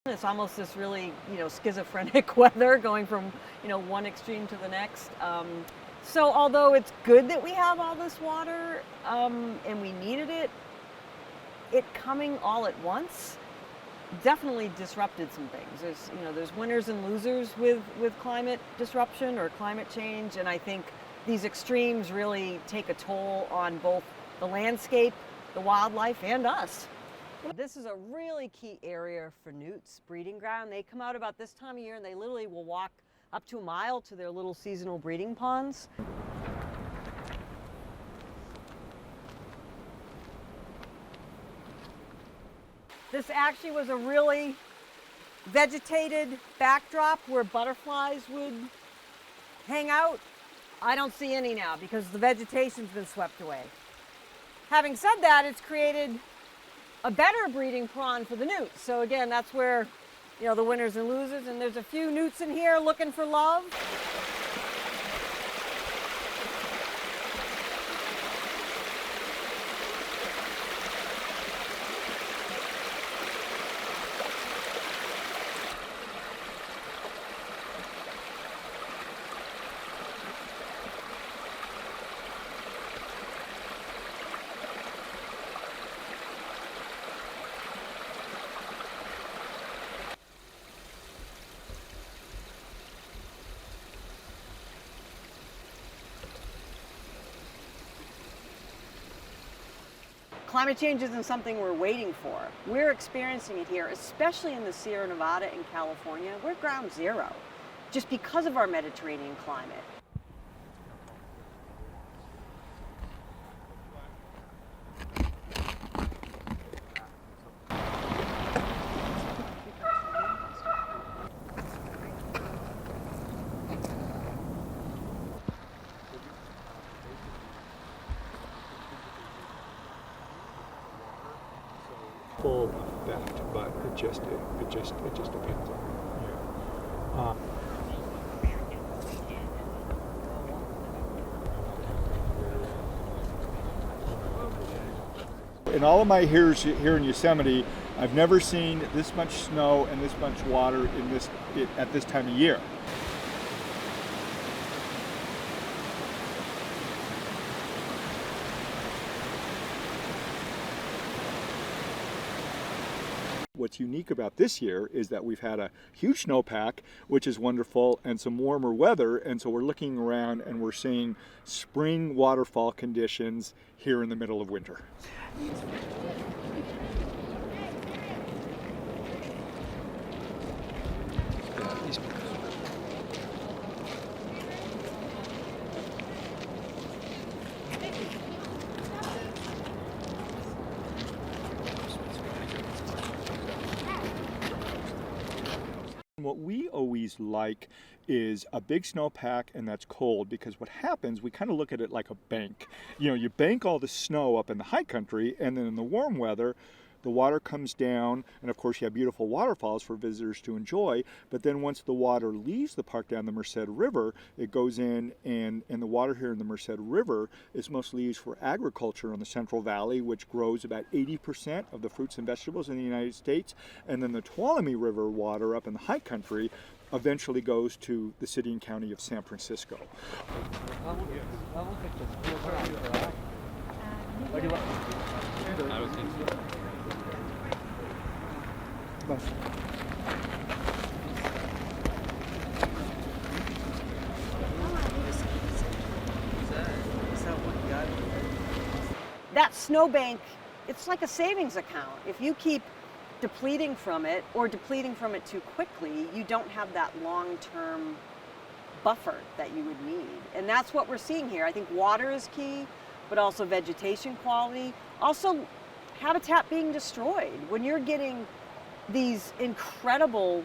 It's almost this really, schizophrenic weather going from, one extreme to the next. So although it's good that we have all this water and we needed it, it coming all at once definitely disrupted some things. There's winners and losers with climate disruption or climate change, and I think these extremes really take a toll on both the landscape, the wildlife, and us. This is a really key area for newts, breeding ground. They come out about this time of year and they literally will walk up to a mile to their little seasonal breeding ponds. This actually was a really vegetated backdrop where butterflies would hang out. I don't see any now because the vegetation's been swept away. Having said that, it's created a better breeding pond for the newts. So again, that's where, the winners and losers, and there's a few newts in here looking for love. Climate change isn't something we're waiting for. We're experiencing it here, especially in the Sierra Nevada in California. We're ground zero, just because of our Mediterranean climate. Full effect, but it just depends on in all of my years here in Yosemite, I've never seen this much snow and this much water at this time of year. What's unique about this year is that we've had a huge snowpack, which is wonderful, and some warmer weather, and so we're looking around and we're seeing spring waterfall conditions here in the middle of winter. What we always like is a big snowpack, and that's cold, because what happens, we kind of look at it like a bank. You bank all the snow up in the high country, and then in the warm weather, the water comes down, and of course you have beautiful waterfalls for visitors to enjoy, but then once the water leaves the park down the Merced River, it goes in, and the water here in the Merced River is mostly used for agriculture in the Central Valley, which grows about 80% of the fruits and vegetables in the United States, and then the Tuolumne River water up in the high country eventually goes to the city and county of San Francisco. That snowbank, it's like a savings account. If you keep depleting from it or depleting from it too quickly, you don't have that long-term buffer that you would need. And that's what we're seeing here. I think water is key, but also vegetation quality, also habitat being destroyed. When you're getting these incredible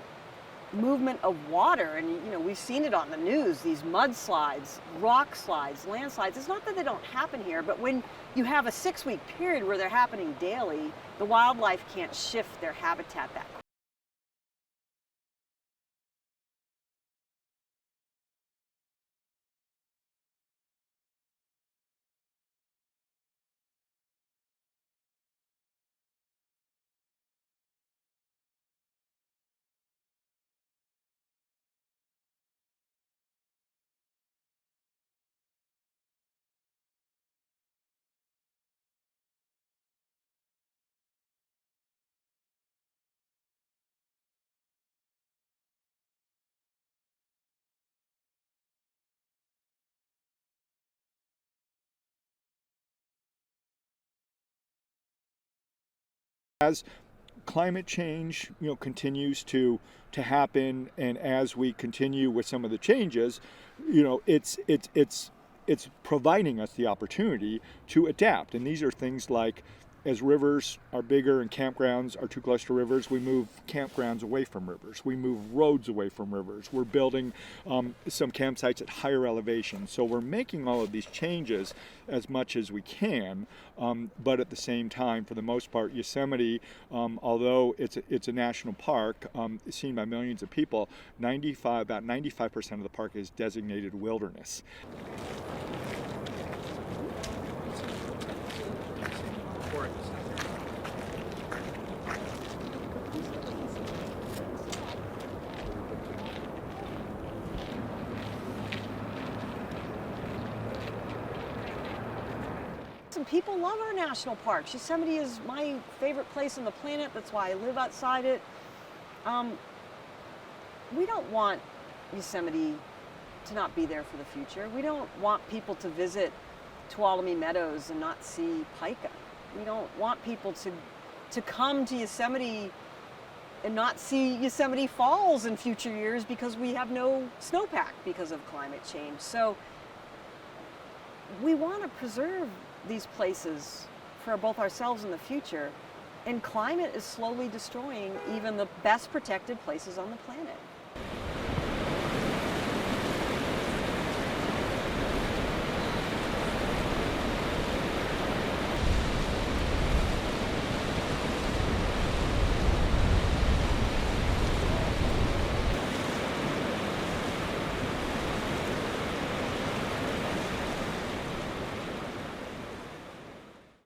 movement of water, and we've seen it on the news, these mudslides, rock slides, landslides. It's not that they don't happen here, but when you have a 6-week period where they're happening daily, the wildlife can't shift their habitat that quickly. As climate change, continues to happen, and as we continue with some of the changes, it's providing us the opportunity to adapt. And these are things like, as rivers are bigger and campgrounds are too close to rivers, we move campgrounds away from rivers. We move roads away from rivers. We're building some campsites at higher elevation. So we're making all of these changes as much as we can, but at the same time, for the most part, Yosemite, although it's a national park seen by millions of people, about 95% of the park is designated wilderness. And people love our national parks. Yosemite is my favorite place on the planet. That's why I live outside it. We don't want Yosemite to not be there for the future. We don't want people to visit Tuolumne Meadows and not see pika. We don't want people to come to Yosemite and not see Yosemite Falls in future years because we have no snowpack because of climate change. So we want to preserve these places for both ourselves and the future, and climate is slowly destroying even the best protected places on the planet.